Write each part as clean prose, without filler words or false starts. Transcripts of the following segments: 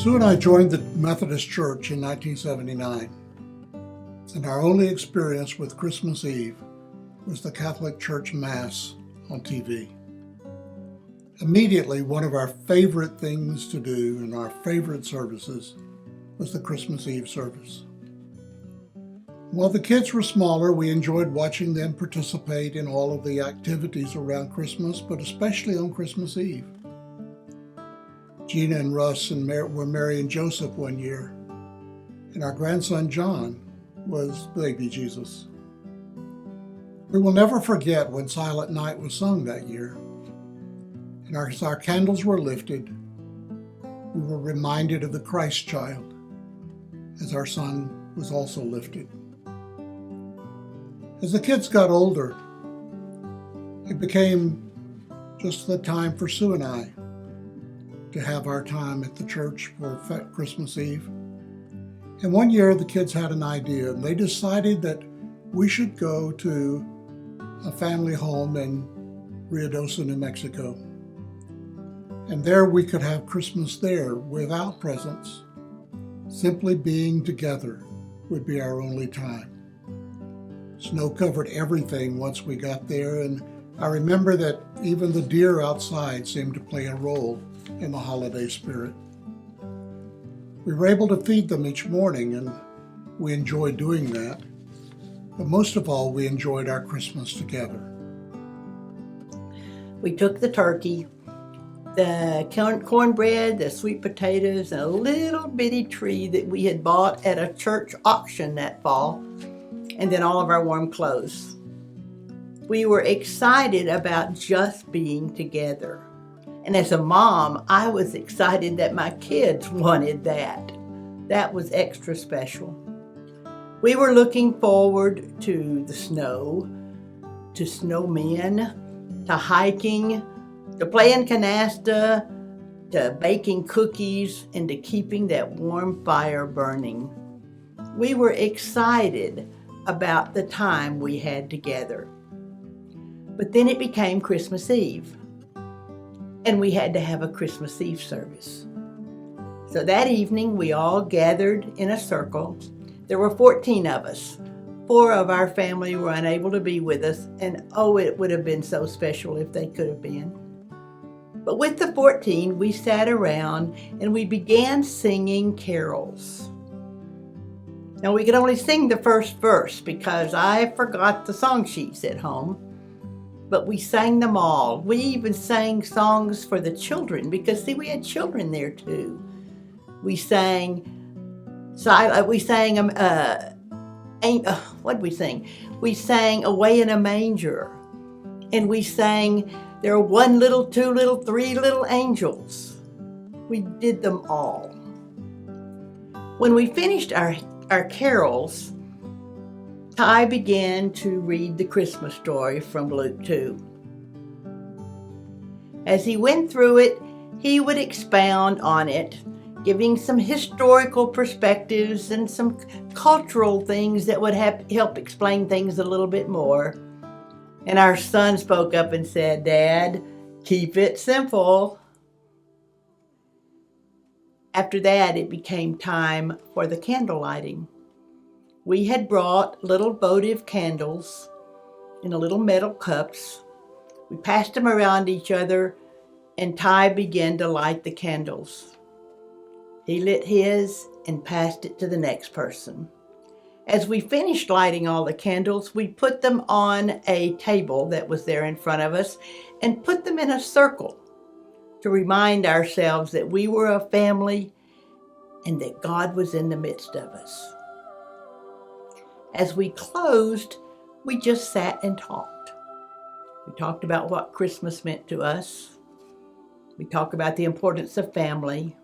Sue and I joined the Methodist Church in 1979, and our only experience with Christmas Eve was the Catholic Church Mass on TV. Immediately, one of our favorite things to do in our favorite services was the Christmas Eve service. While the kids were smaller, we enjoyed watching them participate in all of the activities around Christmas, but especially on Christmas Eve. Gina and Russ were Mary and Joseph one year, and our grandson John was baby Jesus. We will never forget when Silent Night was sung that year, and as our candles were lifted, we were reminded of the Christ child as our son was also lifted. As the kids got older, it became just the time for Sue and I to have our time at the church for Christmas Eve. And one year the kids had an idea, and they decided that we should go to a family home in Ruidoso, New Mexico. And there we could have Christmas there without presents. Simply being together would be our only time. Snow covered everything once we got there, and I remember that even the deer outside seemed to play a role in the holiday spirit. We were able to feed them each morning, and we enjoyed doing that. But most of all, we enjoyed our Christmas together. We took the turkey, the cornbread, the sweet potatoes, and a little bitty tree that we had bought at a church auction that fall, and then all of our warm clothes. We were excited about just being together. And as a mom, I was excited that my kids wanted that. That was extra special. We were looking forward to the snow, to snowmen, to hiking, to playing canasta, to baking cookies, and to keeping that warm fire burning. We were excited about the time we had together. But then it became Christmas Eve, and we had to have a Christmas Eve service. So that evening, we all gathered in a circle. There were 14 of us. 4 of our family were unable to be with us, and oh, it would have been so special if they could have been. But with the 14, we sat around and we began singing carols. Now, we could only sing the first verse because I forgot the song sheets at home, but we sang them all. We even sang songs for the children because, see, we had children there too. We sang, what did we sing? We sang Away in a Manger, and we sang There Are 1 little, 2 little, 3 little angels. We did them all. When we finished our carols, Ty began to read the Christmas story from Luke 2. As he went through it, he would expound on it, giving some historical perspectives and some cultural things that would help explain things a little bit more. And our son spoke up and said, "Dad, keep it simple." After that, it became time for the candle lighting. We had brought little votive candles in little metal cups. We passed them around each other, and Ty began to light the candles. He lit his and passed it to the next person. As we finished lighting all the candles, we put them on a table that was there in front of us and put them in a circle to remind ourselves that we were a family and that God was in the midst of us. As we closed, we just sat and talked. We talked about what Christmas meant to us. We talked about the importance of family.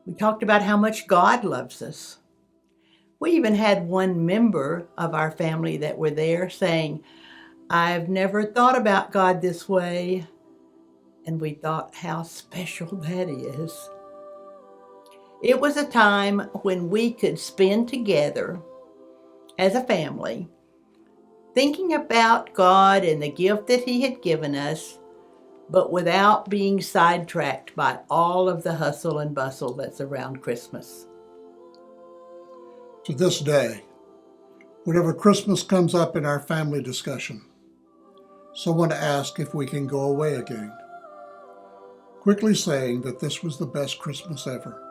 We talked about how much God loves us. We even had one member of our family that were there saying, "I've never thought about God this way." And we thought how special that is. It was a time when we could spend together as a family, thinking about God and the gift that He had given us, but without being sidetracked by all of the hustle and bustle that's around Christmas. To this day, whenever Christmas comes up in our family discussion, someone asks if we can go away again, quickly saying that this was the best Christmas ever.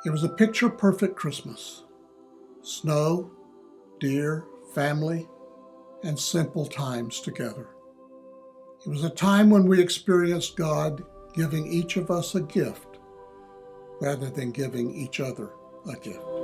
It was a picture-perfect Christmas. Snow, deer, family, and simple times together. It was a time when we experienced God giving each of us a gift rather than giving each other a gift.